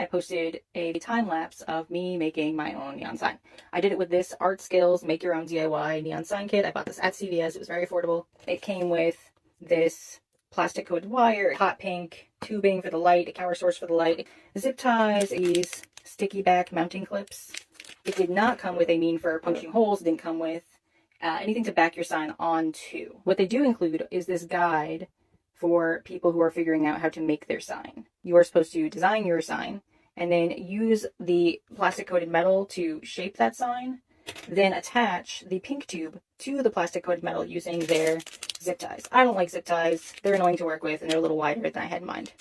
I posted a time lapse of me making my own neon sign. I did it with this Art Skills Make Your Own DIY neon sign kit. I bought this at CVS. It was very affordable. It came with this plastic coated wire, hot pink tubing for the light, a power source for the light, zip ties, these sticky back mounting clips. It did not come with a mean for punching holes. It didn't come with anything to back your sign onto. What they do include is this guide for people who are figuring out how to make their sign. You are supposed to design your sign and then use the plastic coated metal to shape that sign, then attach the pink tube to the plastic coated metal using their zip ties. I don't like zip ties. They're annoying to work with and they're a little wider than I had in mind.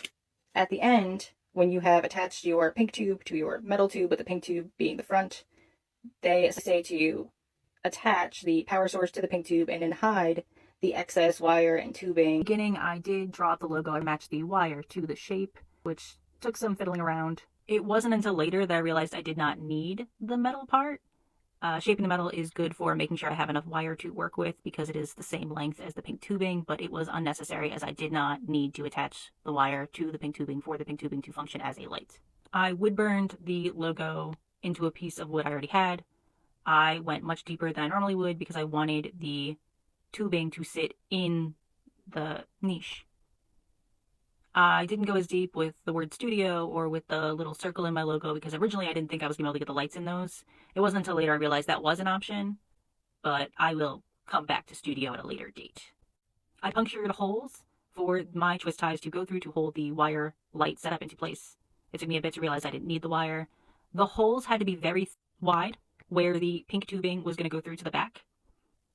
At the end, when you have attached your pink tube to your metal tube, with the pink tube being the front, they say to attach the power source to the pink tube and then hide the excess wire and tubing. Beginning, I did draw up the logo and match the wire to the shape, which took some fiddling around. It wasn't until later that I realized I did not need the metal part. Shaping the metal is good for making sure I have enough wire to work with because it is the same length as the pink tubing, but it was unnecessary as I did not need to attach the wire to the pink tubing for the pink tubing to function as a light. I wood burned the logo into a piece of wood I already had. I went much deeper than I normally would because I wanted the tubing to sit in the niche. I didn't go as deep with the word studio or with the little circle in my logo because originally I didn't think I was going to be able to get the lights in those. It wasn't until later I realized that was an option, but I will come back to studio at a later date. I punctured holes for my twist ties to go through to hold the wire light setup into place. It took me a bit to realize I didn't need the wire. The holes had to be very wide where the pink tubing was going to go through to the back,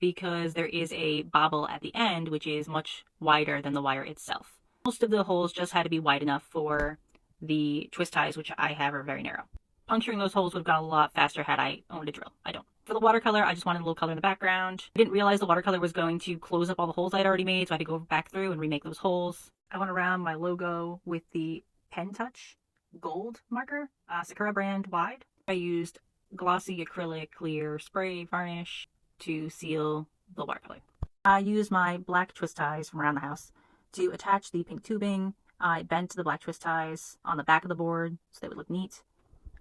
because there is a bobble at the end which is much wider than the wire itself. Most of the holes just had to be wide enough for the twist ties, which I have are very narrow. Puncturing those holes would have gone a lot faster had I owned a drill. I don't. For the watercolor, I just wanted a little color in the background. I didn't realize the watercolor was going to close up all the holes I'd already made, so I had to go back through and remake those holes. I went around my logo with the Pen Touch gold marker, Sakura brand wide. I used glossy acrylic clear spray varnish to seal the watercolor. I used my black twist ties from around the house to attach the pink tubing. I bent the black twist ties on the back of the board so they would look neat.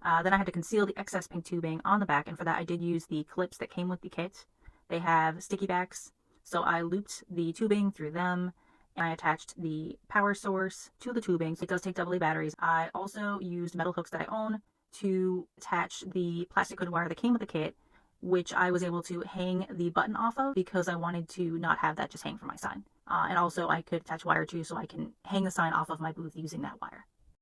Then I had to conceal the excess pink tubing on the back, and for that I did use the clips that came with the kit. They have sticky backs, so I looped the tubing through them, and I attached the power source to the tubing. So it does take AA batteries. I also used metal hooks that I own to attach the plastic coated wire that came with the kit, which I was able to hang the button off of because I wanted to not have that just hang from my sign. And also I could attach wire too, so I can hang the sign off of my booth using that wire.